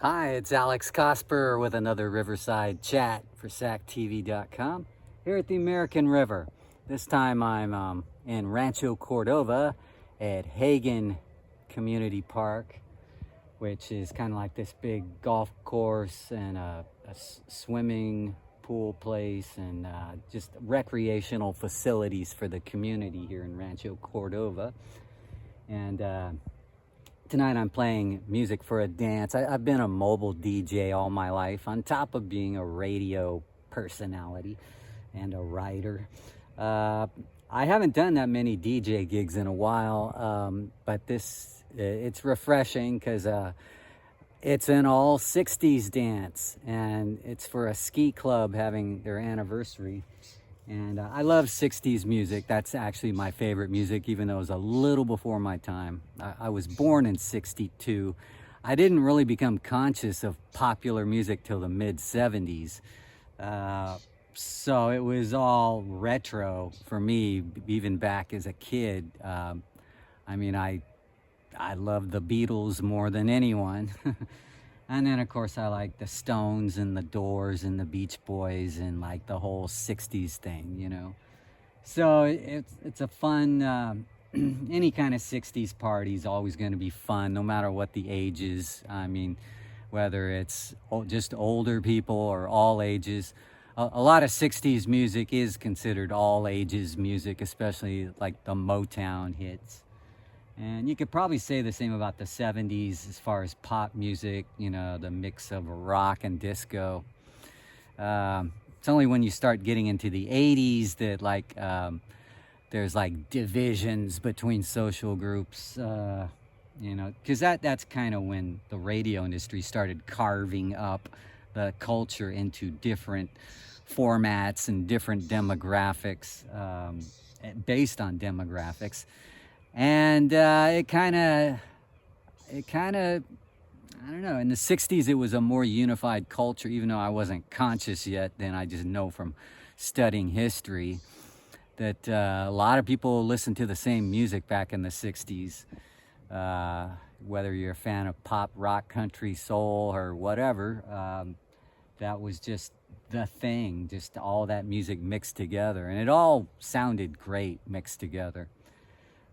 Hi, it's Alex Cosper with another Riverside Chat for SACTV.com here at the American River. This time I'm in Rancho Cordova at Hagan Community Park, which is kind of like this big golf course and a swimming pool place and just recreational facilities for the community here in Rancho Cordova. And tonight I'm playing music for a dance. I've been a mobile DJ all my life, on top of being a radio personality and a writer. I haven't done that many DJ gigs in a while, but it's refreshing because it's an all 60s dance, and it's for a ski club having their anniversary. And I love 60s music. That's actually my favorite music, even though it was a little before my time. I was born in 62. I didn't really become conscious of popular music till the mid-70s. So it was all retro for me, even back as a kid. I love the Beatles more than anyone. And then, of course, I like the Stones and the Doors and the Beach Boys and like the whole 60s thing, you know. So it's a fun, any kind of 60s party is always going to be fun, no matter what the age is. I mean, whether it's just older people or all ages. A lot of 60s music is considered all ages music, especially like the Motown hits. And you could probably say the same about the 70s as far as pop music, you know, the mix of rock and disco. It's only when you start getting into the 80s that there's like divisions between social groups, you know, because that's kind of when the radio industry started carving up the culture into different formats and different demographics, based on demographics. And it kind of, I don't know, in the 60s it was a more unified culture, even though I wasn't conscious yet. Then I just know from studying history that a lot of people listened to the same music back in the 60s. Whether you're a fan of pop, rock, country, soul, or whatever, that was just the thing, just all that music mixed together. And it all sounded great mixed together.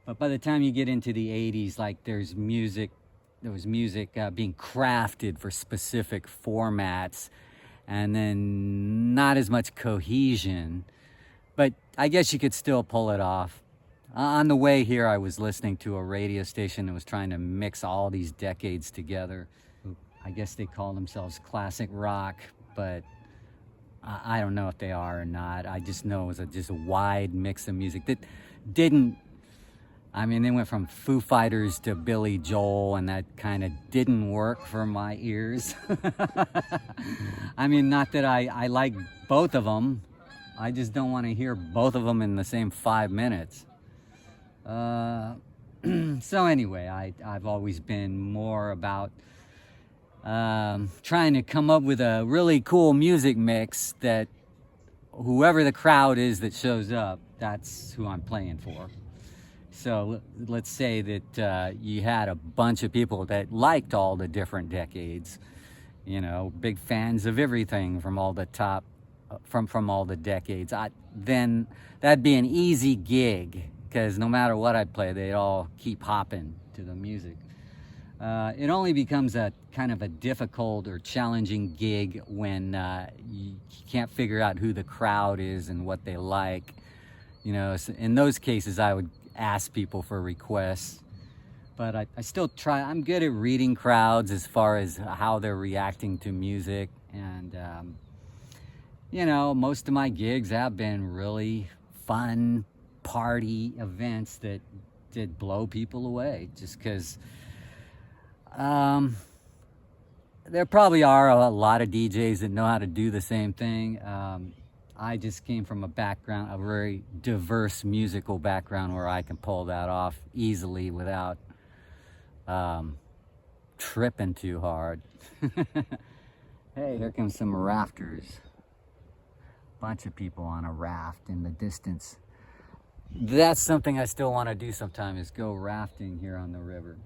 But by the time you get into the 80s, like there was music being crafted for specific formats, and then not as much cohesion. But I guess you could still pull it off. On the way here, I was listening to a radio station that was trying to mix all these decades together. I guess they call themselves classic rock, but I don't know if they are or not. I just know it was just a wide mix of music that didn't, they went from Foo Fighters to Billy Joel, and that kind of didn't work for my ears. Not that I like both of them. I just don't want to hear both of them in the same 5 minutes. So anyway, I've always been more about trying to come up with a really cool music mix that whoever the crowd is that shows up, that's who I'm playing for. So let's say that you had a bunch of people that liked all the different decades, you know, big fans of everything from all the top, from all the decades. Then that'd be an easy gig, because no matter what I play, they'd all keep hopping to the music. It only becomes a kind of a difficult or challenging gig when you can't figure out who the crowd is and what they like. You know, so in those cases, I would ask people for requests, but I still try. I'm good at reading crowds as far as how they're reacting to music, and you know, most of my gigs have been really fun party events that did blow people away, just because there probably are a lot of DJs that know how to do the same thing. I just came from a very diverse musical background, where I can pull that off easily without tripping too hard. Hey, here comes some rafters. Bunch of people on a raft in the distance. That's something I still want to do sometime, is go rafting here on the river.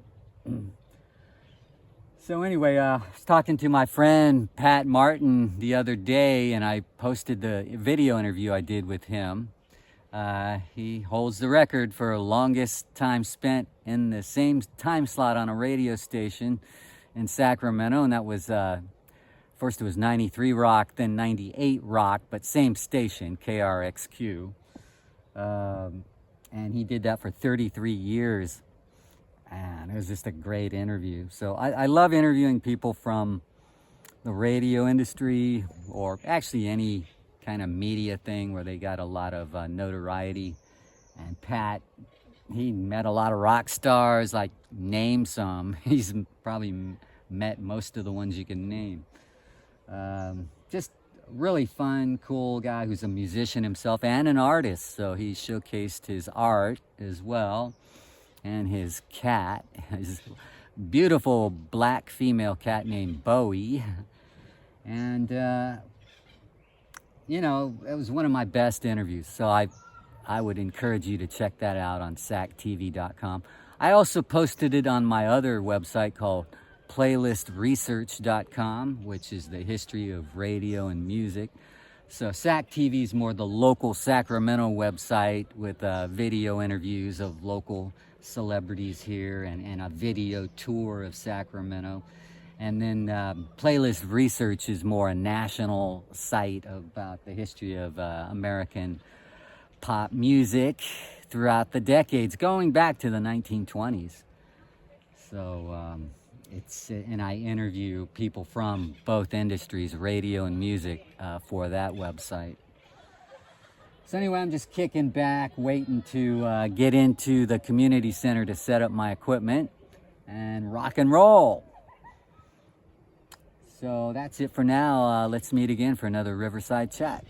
So anyway, I was talking to my friend Pat Martin the other day, and I posted the video interview I did with him. He holds the record for longest time spent in the same time slot on a radio station in Sacramento, and that was first it was 93 Rock, then 98 Rock, but same station, KRXQ. And he did that for 33 years. And it was just a great interview. So I love interviewing people from the radio industry, or actually any kind of media thing where they got a lot of notoriety. And Pat, he met a lot of rock stars, like name some. He's probably met most of the ones you can name. Just really fun, cool guy who's a musician himself and an artist. So he showcased his art as well. And his cat, his beautiful black female cat named Bowie. And, you know, it was one of my best interviews. So I would encourage you to check that out on sactv.com. I also posted it on my other website called playlistresearch.com, which is the history of radio and music. So SAC TV is more the local Sacramento website with video interviews of local celebrities here and a video tour of Sacramento. And then Playlist Research is more a national site about the history of American pop music throughout the decades, going back to the 1920s. So and I interview people from both industries, radio and music, for that website. So anyway, I'm just kicking back, waiting to get into the community center to set up my equipment and rock and roll. So that's it for now. Let's meet again for another Riverside Chat.